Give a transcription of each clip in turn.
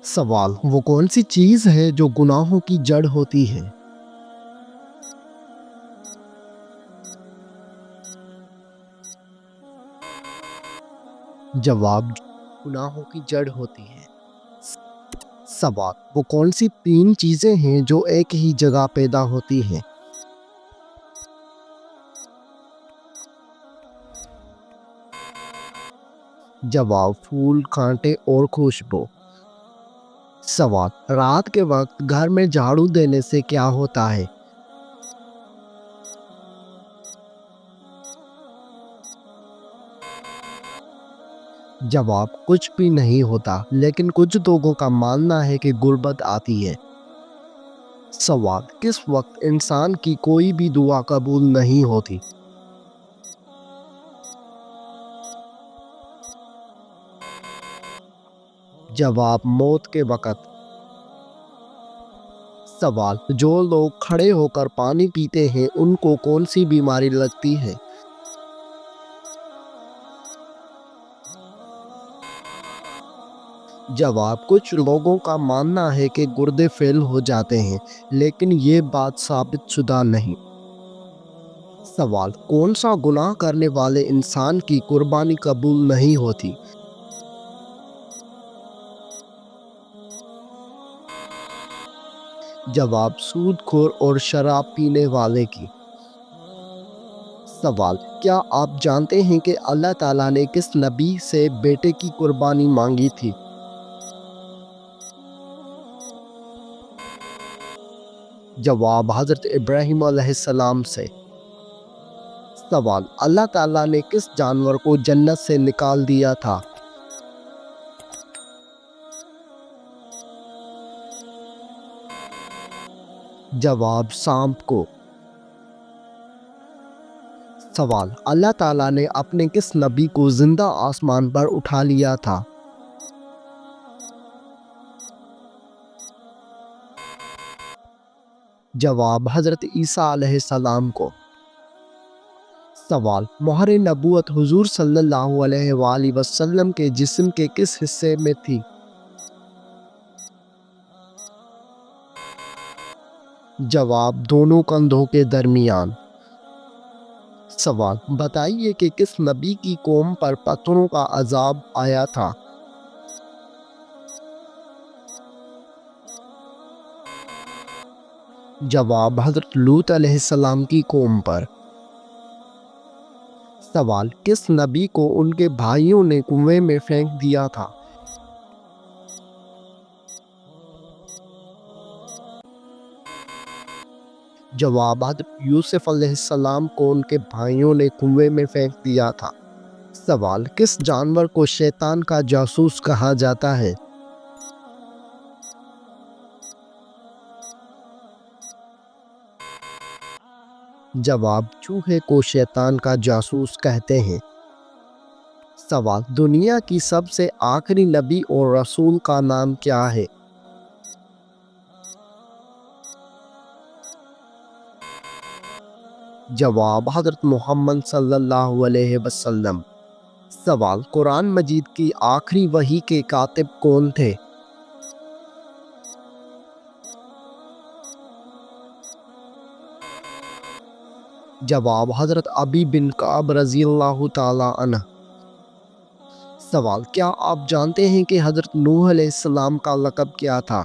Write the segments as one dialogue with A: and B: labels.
A: سوال: وہ کون سی چیز ہے جو گناہوں کی جڑ ہوتی ہے؟ جواب: گناہوں کی جڑ ہوتی ہے۔ سوال: وہ کون سی تین چیزیں ہیں جو ایک ہی جگہ پیدا ہوتی ہیں؟ جواب: پھول، کانٹے اور خوشبو۔ سوال: رات کے وقت گھر میں جھاڑو دینے سے کیا ہوتا ہے؟ جواب: کچھ بھی نہیں ہوتا، لیکن کچھ لوگوں کا ماننا ہے کہ غربت آتی ہے۔ سوال: کس وقت انسان کی کوئی بھی دعا قبول نہیں ہوتی؟ جواب: موت کے وقت۔ سوال: جو لوگ کھڑے ہو کر پانی پیتے ہیں ان کو کون سی بیماری لگتی ہے؟ جواب: کچھ لوگوں کا ماننا ہے کہ گردے فیل ہو جاتے ہیں، لیکن یہ بات ثابت شدہ نہیں۔ سوال: کون سا گناہ کرنے والے انسان کی قربانی قبول نہیں ہوتی؟ جواب: سود خور اور شراب پینے والے کی۔ سوال: کیا آپ جانتے ہیں کہ اللہ تعالیٰ نے کس نبی سے بیٹے کی قربانی مانگی تھی؟ جواب: حضرت ابراہیم علیہ السلام سے۔ سوال: اللہ تعالیٰ نے کس جانور کو جنت سے نکال دیا تھا؟ جواب: سانپ کو۔ سوال: اللہ تعالیٰ نے اپنے کس نبی کو زندہ آسمان پر اٹھا لیا تھا؟ جواب: حضرت عیسیٰ علیہ السلام کو۔ سوال: مہر نبوت حضور صلی اللہ علیہ وآلہ وسلم کے جسم کے کس حصے میں تھی؟ جواب: دونوں کندھوں کے درمیان۔ سوال: بتائیے کہ کس نبی کی قوم پر پتھروں کا عذاب آیا تھا؟ جواب: حضرت لوط علیہ السلام کی قوم پر۔ سوال: کس نبی کو ان کے بھائیوں نے کنویں میں پھینک دیا تھا؟ جواب: حضرت یوسف علیہ السلام کو ان کے بھائیوں نے کنویں میں پھینک دیا تھا۔ سوال: کس جانور کو شیطان کا جاسوس کہا جاتا ہے؟ جواب: چوہے کو شیطان کا جاسوس کہتے ہیں۔ سوال: دنیا کی سب سے آخری نبی اور رسول کا نام کیا ہے؟ جواب: حضرت محمد صلی اللہ علیہ وسلم۔ سوال: قرآن مجید کی آخری وحی کے کاتب کون تھے؟ جواب: حضرت ابی بن کعب رضی اللہ تعالیٰ عنہ۔ سوال: کیا آپ جانتے ہیں کہ حضرت نوح علیہ السلام کا لقب کیا تھا؟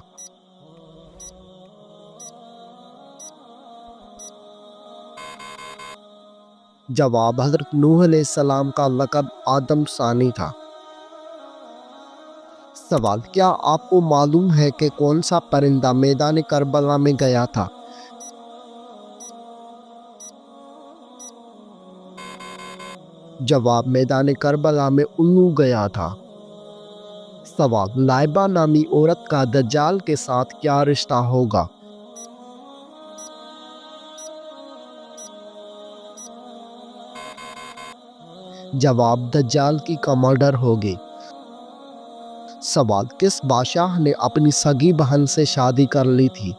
A: جواب: حضرت نوح علیہ السلام کا لقب آدم ثانی تھا۔ سوال: کیا آپ کو معلوم ہے کہ کون سا پرندہ میدان کربلا میں گیا تھا؟ جواب: میدان کربلا میں الو گیا تھا۔ سوال: لائبہ نامی عورت کا دجال کے ساتھ کیا رشتہ ہوگا؟ جواب: دجال کی کمانڈر ہوگی۔ سوال: کس بادشاہ نے اپنی سگی بہن سے شادی کر لی تھی؟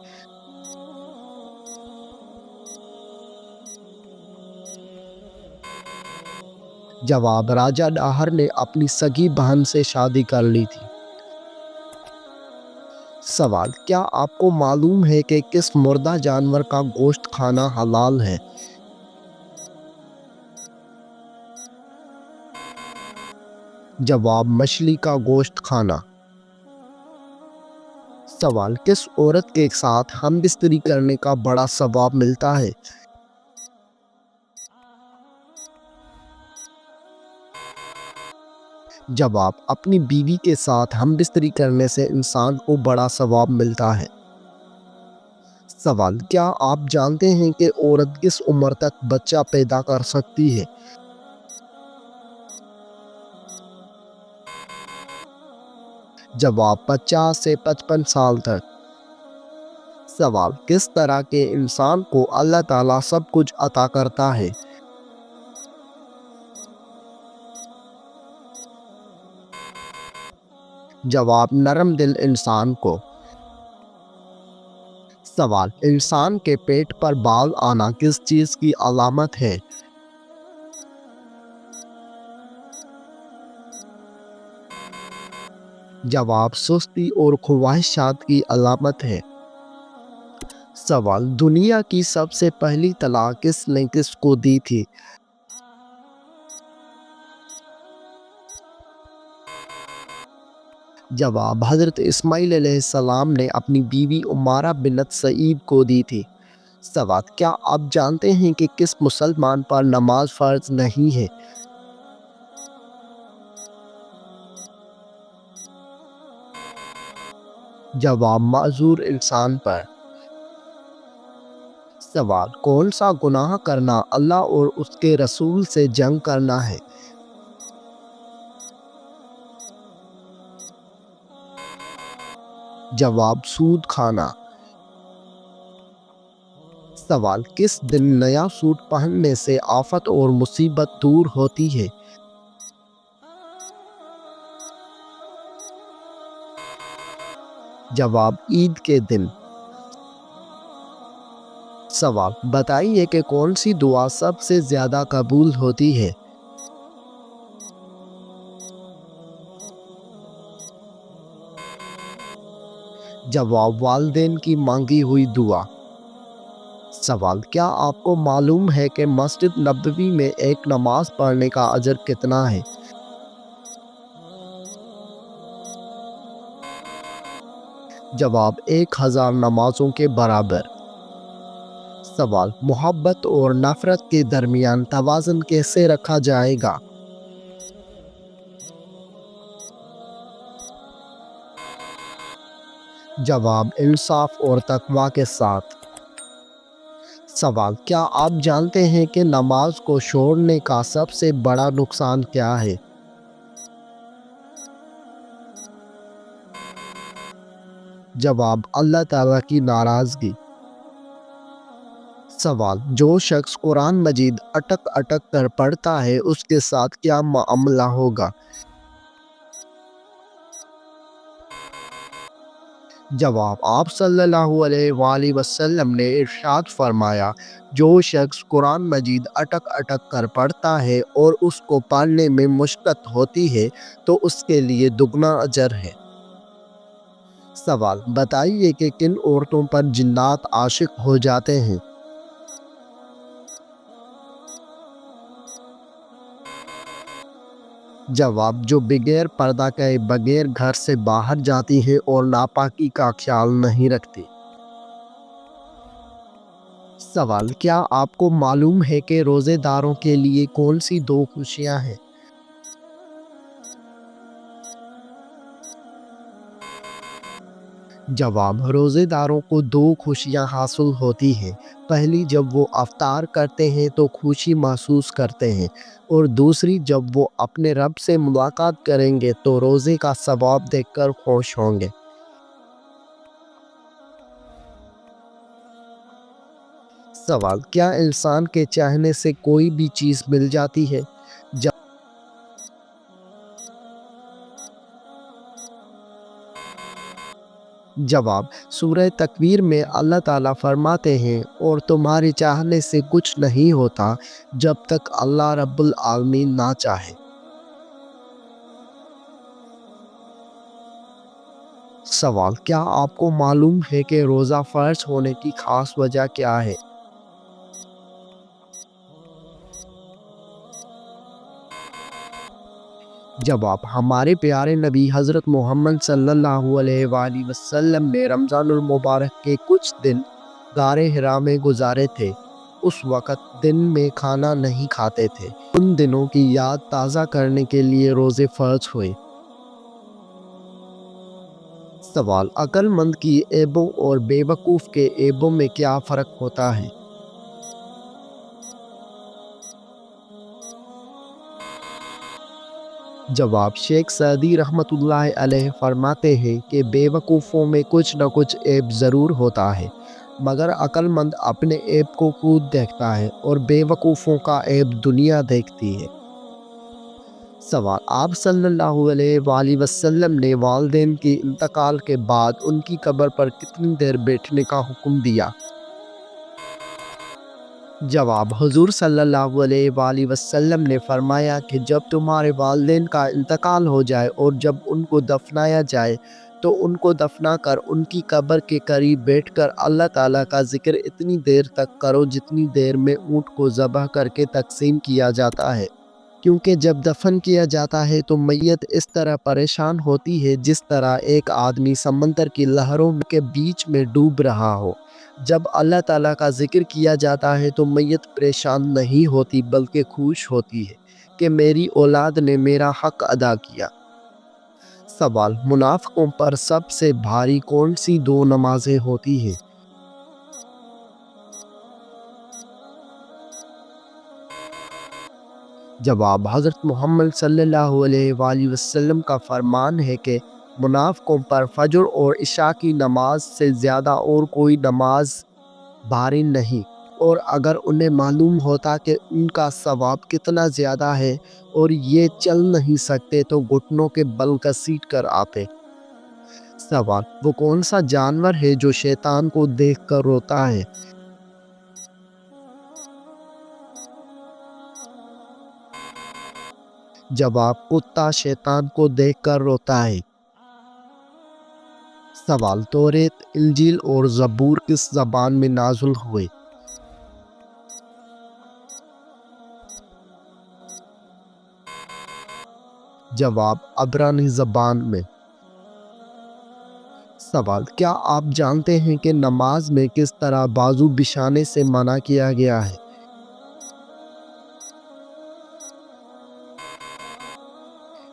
A: جواب: راجہ ڈاہر نے اپنی سگی بہن سے شادی کر لی تھی۔ سوال: کیا آپ کو معلوم ہے کہ کس مردہ جانور کا گوشت کھانا حلال ہے؟ جواب: مچھلی کا گوشت کھانا۔ سوال: کس عورت کے ساتھ ہم بستری کرنے کا بڑا ثواب ملتا ہے؟ جواب: اپنی بیوی کے ساتھ ہم بستری کرنے سے انسان کو بڑا ثواب ملتا ہے۔ سوال: کیا آپ جانتے ہیں کہ عورت کس عمر تک بچہ پیدا کر سکتی ہے؟ جواب: 50 سے 55 سال تک۔ سوال: کس طرح کے انسان کو اللہ تعالیٰ سب کچھ عطا کرتا ہے؟ جواب: نرم دل انسان کو۔ سوال: انسان کے پیٹ پر بال آنا کس چیز کی علامت ہے؟ جواب: سستی اور خواہشات کی علامت ہے۔ سوال: دنیا کی سب سے پہلی طلاق کس نے کس کو دی تھی؟ جواب: حضرت اسماعیل علیہ السلام نے اپنی بیوی عمارہ بنت سعید کو دی تھی۔ سوال: کیا آپ جانتے ہیں کہ کس مسلمان پر نماز فرض نہیں ہے؟ جواب: معذور انسان پر۔ سوال: کون سا گناہ کرنا اللہ اور اس کے رسول سے جنگ کرنا ہے؟ جواب: سود کھانا۔ سوال: کس دن نیا سوٹ پہننے سے آفت اور مصیبت دور ہوتی ہے؟ جواب: عید کے دن۔ سوال: بتائیے کہ کون سی دعا سب سے زیادہ قبول ہوتی ہے؟ جواب: والدین کی مانگی ہوئی دعا۔ سوال: کیا آپ کو معلوم ہے کہ مسجد نبوی میں ایک نماز پڑھنے کا اجر کتنا ہے؟ جواب: 1000 نمازوں کے برابر۔ سوال: محبت اور نفرت کے درمیان توازن کیسے رکھا جائے گا؟ جواب: انصاف اور تقوی کے ساتھ۔ سوال: کیا آپ جانتے ہیں کہ نماز کو چھوڑنے کا سب سے بڑا نقصان کیا ہے؟ جواب: اللہ تعالیٰ کی ناراضگی۔ سوال: جو شخص قرآن مجید اٹک اٹک کر پڑھتا ہے اس کے ساتھ کیا معاملہ ہوگا؟ جواب: آپ صلی اللہ علیہ وآلہ وسلم نے ارشاد فرمایا، جو شخص قرآن مجید اٹک اٹک کر پڑھتا ہے اور اس کو پڑھنے میں مشقت ہوتی ہے تو اس کے لیے دگنا اجر ہے۔ سوال: بتائیے کہ کن عورتوں پر جنات عاشق ہو جاتے ہیں؟ جواب: جو بغیر پردہ کے بغیر گھر سے باہر جاتی ہے اور ناپاکی کا خیال نہیں رکھتی۔ سوال: کیا آپ کو معلوم ہے کہ روزے داروں کے لیے کون سی 2 خوشیاں ہیں؟ جواب: روزے داروں کو 2 خوشیاں حاصل ہوتی ہیں۔ پہلی، جب وہ افطار کرتے ہیں تو خوشی محسوس کرتے ہیں، اور دوسری، جب وہ اپنے رب سے ملاقات کریں گے تو روزے کا ثواب دیکھ کر خوش ہوں گے۔ سوال: کیا انسان کے چاہنے سے کوئی بھی چیز مل جاتی ہے؟ جواب: سورہ تکویر میں اللہ تعالیٰ فرماتے ہیں، اور تمہارے چاہنے سے کچھ نہیں ہوتا جب تک اللہ رب العالمین نہ چاہے۔ سوال: کیا آپ کو معلوم ہے کہ روزہ فرض ہونے کی خاص وجہ کیا ہے؟ جواب: ہمارے پیارے نبی حضرت محمد صلی اللہ علیہ وآلہ وسلم نے رمضان المبارک کے کچھ دن غار حرا میں گزارے تھے۔ اس وقت دن میں کھانا نہیں کھاتے تھے۔ ان دنوں کی یاد تازہ کرنے کے لیے روزے فرض ہوئے۔ سوال: عقل مند کی عیبوں اور بے وقوف کے عیبوں میں کیا فرق ہوتا ہے؟ جواب: شیخ سعدی رحمۃ اللہ علیہ فرماتے ہیں کہ بے وقوفوں میں کچھ نہ کچھ عیب ضرور ہوتا ہے، مگر عقل مند اپنے عیب کو خود دیکھتا ہے اور بے وقوفوں کا عیب دنیا دیکھتی ہے۔ سوال: آپ صلی اللہ علیہ وآلہ وسلم نے والدین کے انتقال کے بعد ان کی قبر پر کتنی دیر بیٹھنے کا حکم دیا؟ جواب: حضور صلی اللہ علیہ وآلہ وسلم نے فرمایا کہ جب تمہارے والدین کا انتقال ہو جائے اور جب ان کو دفنایا جائے تو ان کو دفنا کر ان کی قبر کے قریب بیٹھ کر اللہ تعالیٰ کا ذکر اتنی دیر تک کرو جتنی دیر میں اونٹ کو ذبح کر کے تقسیم کیا جاتا ہے، کیونکہ جب دفن کیا جاتا ہے تو میت اس طرح پریشان ہوتی ہے جس طرح ایک آدمی سمندر کی لہروں کے بیچ میں ڈوب رہا ہو۔ جب اللہ تعالیٰ کا ذکر کیا جاتا ہے تو میت پریشان نہیں ہوتی بلکہ خوش ہوتی ہے کہ میری اولاد نے میرا حق ادا کیا۔ سوال: منافقوں پر سب سے بھاری کون سی دو نمازیں ہوتی ہیں؟ جواب: حضرت محمد صلی اللہ علیہ وآلہ وسلم کا فرمان ہے کہ منافقوں پر فجر اور عشاء کی نماز سے زیادہ اور کوئی نماز بھاری نہیں، اور اگر انہیں معلوم ہوتا کہ ان کا ثواب کتنا زیادہ ہے اور یہ چل نہیں سکتے تو گھٹنوں کے بل گھسیٹ کر آتے۔ سوال: وہ کون سا جانور ہے جو شیطان کو دیکھ کر روتا ہے؟ جواب: کتا شیطان کو دیکھ کر روتا ہے۔ سوال: توریت، انجیل اور زبور کس زبان میں نازل ہوئے؟ جواب: عبرانی زبان میں۔ سوال: کیا آپ جانتے ہیں کہ نماز میں کس طرح بازو بچھانے سے منع کیا گیا ہے؟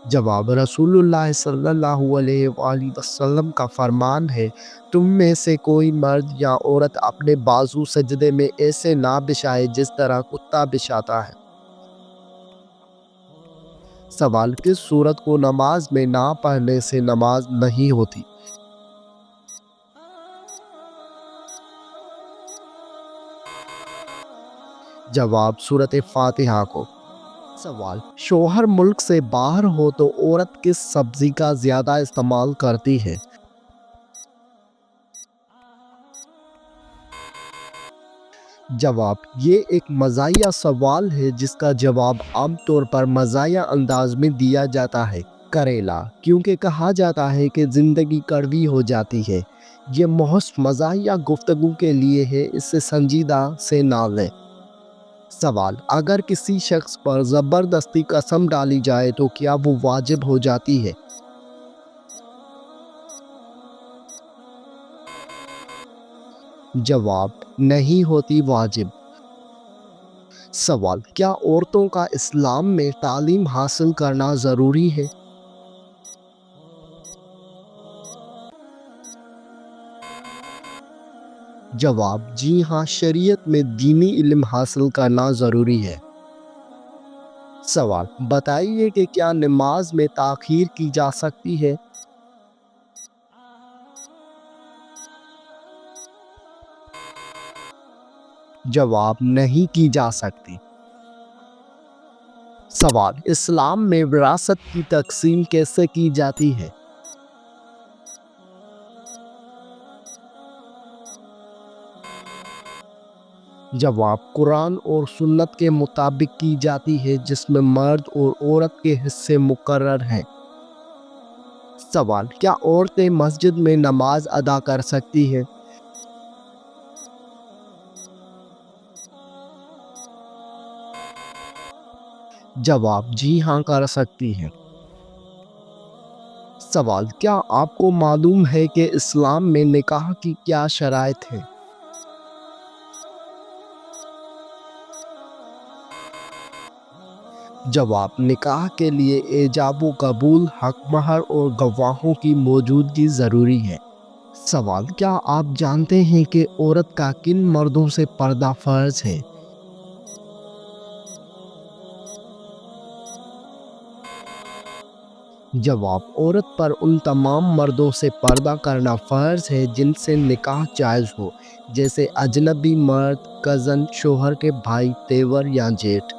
A: جواب: رسول اللہ صلی اللہ علیہ وآلہ وسلم کا فرمان ہے، تم میں سے کوئی مرد یا عورت اپنے بازو سجدے میں ایسے نہ بچھائے جس طرح کتا بچھاتا ہے۔ سوال: کس سورت کو نماز میں نہ پڑھنے سے نماز نہیں ہوتی؟ جواب: سورۃ فاتحہ کو۔ سوال: شوہر ملک سے باہر ہو تو عورت کس سبزی کا زیادہ استعمال کرتی ہے؟ جواب: یہ ایک مزاحیہ سوال ہے جس کا جواب عام طور پر مزاحیہ انداز میں دیا جاتا ہے۔ کریلا، کیونکہ کہا جاتا ہے کہ زندگی کڑوی ہو جاتی ہے۔ یہ محض مزاحیہ گفتگو کے لیے ہے، اسے سنجیدہ سے نہ لیں۔ سوال: اگر کسی شخص پر زبردستی قسم ڈالی جائے تو کیا وہ واجب ہو جاتی ہے؟ جواب: نہیں ہوتی واجب۔ سوال: کیا عورتوں کا اسلام میں تعلیم حاصل کرنا ضروری ہے؟ جواب: جی ہاں، شریعت میں دینی علم حاصل کرنا ضروری ہے۔ سوال: بتائیے کہ کیا نماز میں تاخیر کی جا سکتی ہے؟ جواب: نہیں کی جا سکتی۔ سوال: اسلام میں وراثت کی تقسیم کیسے کی جاتی ہے؟ جواب: قرآن اور سنت کے مطابق کی جاتی ہے، جس میں مرد اور عورت کے حصے مقرر ہیں۔ سوال: کیا عورتیں مسجد میں نماز ادا کر سکتی ہیں؟ جواب: جی ہاں، کر سکتی ہیں۔ سوال: کیا آپ کو معلوم ہے کہ اسلام میں نکاح کی کیا شرائط ہیں؟ جواب: نکاح کے لیے ایجاب و قبول، حق مہر اور گواہوں کی موجودگی ضروری ہے۔ سوال: کیا آپ جانتے ہیں کہ عورت کا کن مردوں سے پردہ فرض ہے؟ جواب: عورت پر ان تمام مردوں سے پردہ کرنا فرض ہے جن سے نکاح جائز ہو، جیسے اجنبی مرد، کزن، شوہر کے بھائی، دیور یا جیٹھ۔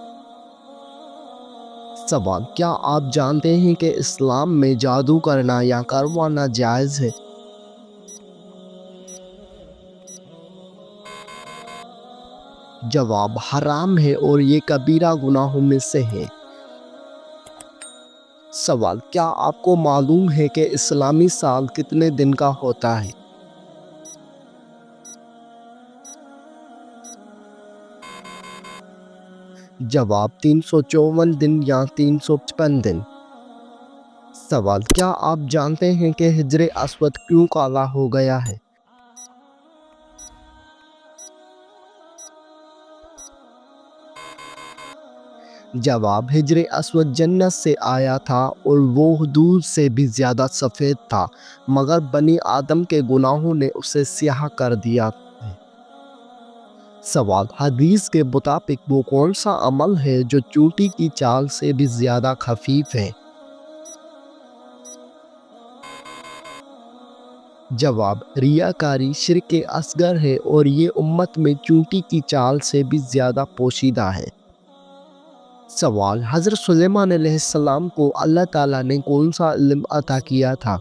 A: سوال: کیا آپ جانتے ہیں کہ اسلام میں جادو کرنا یا کروانا جائز ہے؟ جواب: حرام ہے اور یہ کبیرہ گناہوں میں سے ہے۔ سوال: کیا آپ کو معلوم ہے کہ اسلامی سال کتنے دن کا ہوتا ہے؟ جواب: 354 دن یا 355 دن۔ سوال: کیا آپ جانتے ہیں کہ حجر اسود کیوں کالا ہو گیا ہے؟ جواب: حجر اسود جنت سے آیا تھا اور وہ دودھ سے بھی زیادہ سفید تھا، مگر بنی آدم کے گناہوں نے اسے سیاہ کر دیا ہے۔ سوال: حدیث کے مطابق وہ کون سا عمل ہے جو چونٹی کی چال سے بھی زیادہ خفیف ہے؟ جواب: ریاکاری شرک اصغر ہے اور یہ امت میں چونٹی کی چال سے بھی زیادہ پوشیدہ ہے۔ سوال: حضرت سلیمان علیہ السلام کو اللہ تعالیٰ نے کون سا علم عطا کیا تھا؟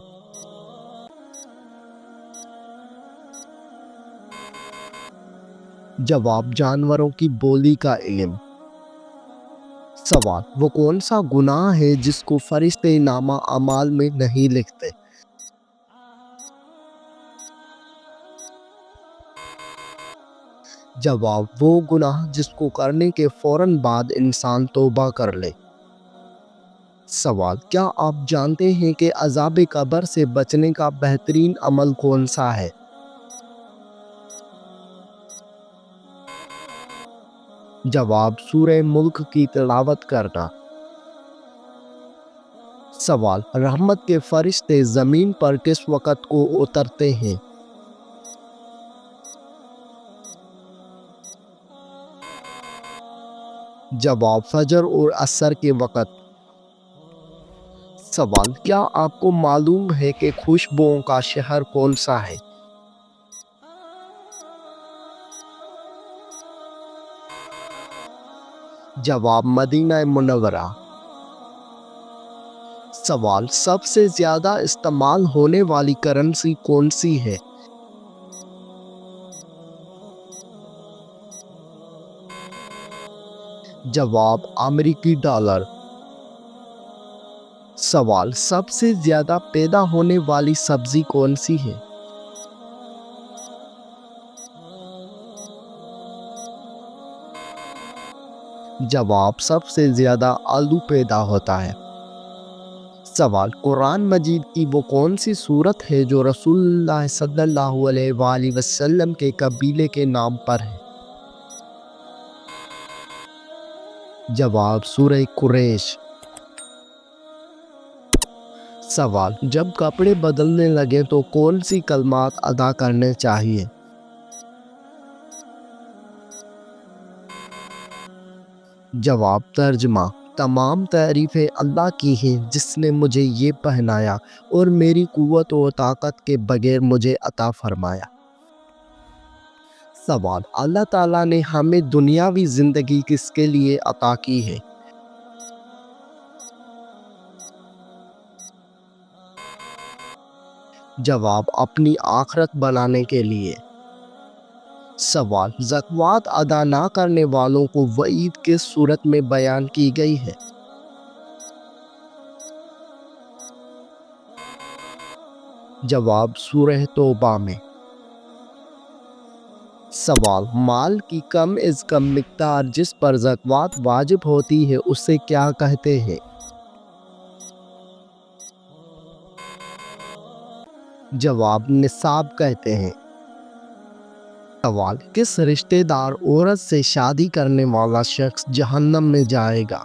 A: جواب: جانوروں کی بولی کا علم۔ سوال: وہ کون سا گناہ ہے جس کو فرشتے نامہ اعمال میں نہیں لکھتے؟ جواب: وہ گناہ جس کو کرنے کے فوراً بعد انسان توبہ کر لے۔ سوال: کیا آپ جانتے ہیں کہ عذاب قبر سے بچنے کا بہترین عمل کون سا ہے؟ جواب: سورہ ملک کی تلاوت کرنا۔ سوال: رحمت کے فرشتے زمین پر کس وقت کو اترتے ہیں؟ جواب: فجر اور عصر کے وقت۔ سوال: کیا آپ کو معلوم ہے کہ خوشبوؤں کا شہر کون سا ہے؟ جواب: مدینہ منورہ۔ سوال: سب سے زیادہ استعمال ہونے والی کرنسی کون سی ہے؟ جواب: امریکی ڈالر۔ سوال: سب سے زیادہ پیدا ہونے والی سبزی کون سی ہے؟ جواب: سب سے زیادہ آلو پیدا ہوتا ہے۔ سوال: قرآن مجید کی وہ کون سی سورت ہے جو رسول اللہ صلی اللہ علیہ وآلہ وسلم کے قبیلے کے نام پر ہے؟ جواب: سورہ قریش۔ سوال: جب کپڑے بدلنے لگے تو کون سی کلمات ادا کرنے چاہیے؟ جواب: ترجمہ: تمام تعریفیں اللہ کی ہیں جس نے مجھے یہ پہنایا اور میری قوت و طاقت کے بغیر مجھے عطا فرمایا۔ سوال: اللہ تعالیٰ نے ہمیں دنیاوی زندگی کس کے لیے عطا کی ہے؟ جواب: اپنی آخرت بنانے کے لیے۔ سوال: زکوٰۃ ادا نہ کرنے والوں کو وعید کس صورت میں بیان کی گئی ہے؟ جواب سورہ توبہ میں۔ سوال، مال کی کم از کم مقدار جس پر زکوٰۃ واجب ہوتی ہے اسے کیا کہتے ہیں؟ جواب نصاب کہتے ہیں۔ سوال، کس رشتہ دار عورت سے شادی کرنے والا شخص جہنم میں جائے گا؟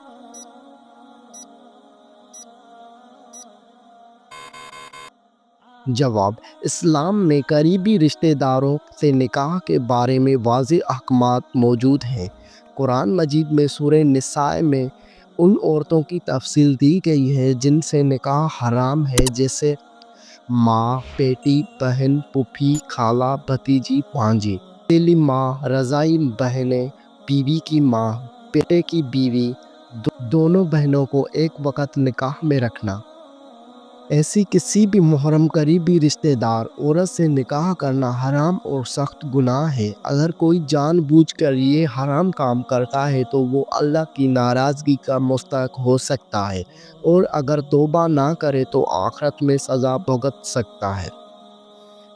A: جواب، اسلام میں قریبی رشتہ داروں سے نکاح کے بارے میں واضح احکامات موجود ہیں۔ قرآن مجید میں سورہ نساء میں ان عورتوں کی تفصیل دی گئی ہے جن سے نکاح حرام ہے، جیسے ماں، بیٹی، بہن، پھوپھی، خالہ، بھتیجی، بھانجی، اکیلی ماں، رضاعی بہنیں، بیوی کی ماں، بیٹے کی بیوی، دونوں بہنوں کو ایک وقت نکاح میں رکھنا۔ ایسی کسی بھی محرم قریبی رشتہ دار عورت سے نکاح کرنا حرام اور سخت گناہ ہے۔ اگر کوئی جان بوجھ کر یہ حرام کام کرتا ہے تو وہ اللہ کی ناراضگی کا مستحق ہو سکتا ہے، اور اگر توبہ نہ کرے تو آخرت میں سزا بھگت سکتا ہے۔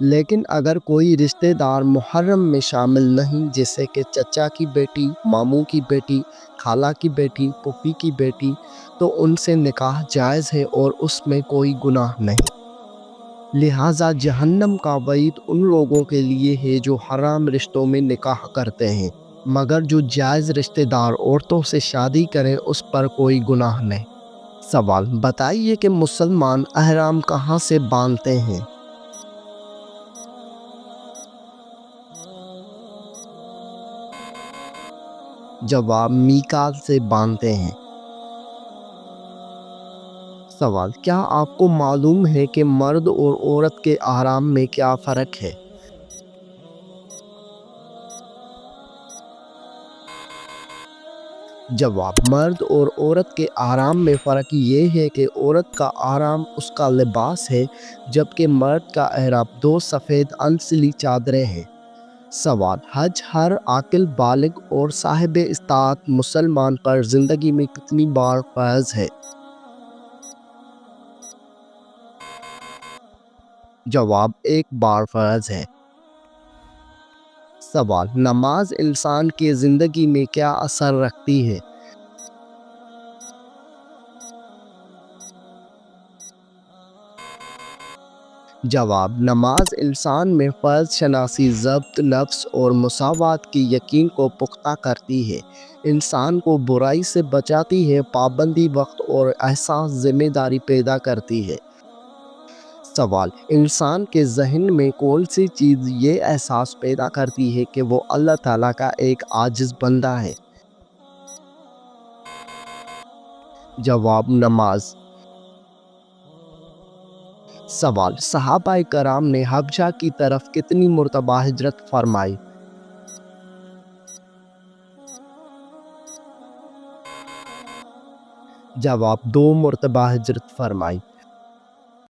A: لیکن اگر کوئی رشتہ دار محرم میں شامل نہیں، جیسے کہ چچا کی بیٹی، ماموں کی بیٹی، خالہ کی بیٹی، پھوپھی کی بیٹی، تو ان سے نکاح جائز ہے اور اس میں کوئی گناہ نہیں۔ لہٰذا جہنم کا وعید ان لوگوں کے لیے ہے جو حرام رشتوں میں نکاح کرتے ہیں، مگر جو جائز رشتہ دار عورتوں سے شادی کریں اس پر کوئی گناہ نہیں۔ سوال، بتائیے کہ مسلمان احرام کہاں سے باندھتے ہیں؟ جواب، میقات سے باندھتے ہیں۔ سوال، کیا آپ کو معلوم ہے کہ مرد اور عورت کے احرام میں کیا فرق ہے؟ جواب، مرد اور عورت کے احرام میں فرق یہ ہے کہ عورت کا احرام اس کا لباس ہے، جبکہ مرد کا احرام دو سفید انسلی چادریں ہیں۔ سوال، حج ہر عاقل بالغ اور صاحب استطاعت مسلمان پر زندگی میں کتنی بار فرض ہے؟ جواب، ایک بار فرض ہے۔ سوال، نماز انسان کی زندگی میں کیا اثر رکھتی ہے؟ جواب، نماز انسان میں فرض شناسی، ضبط نفس اور مساوات کی یقین کو پختہ کرتی ہے، انسان کو برائی سے بچاتی ہے، پابندی وقت اور احساس ذمہ داری پیدا کرتی ہے۔ سوال، انسان کے ذہن میں کون سی چیز یہ احساس پیدا کرتی ہے کہ وہ اللہ تعالیٰ کا ایک عاجز بندہ ہے؟ جواب، نماز۔ سوال، صحابہ کرام نے حبشہ کی طرف کتنی مرتبہ ہجرت فرمائی؟ جواب، 2 مرتبہ ہجرت فرمائی۔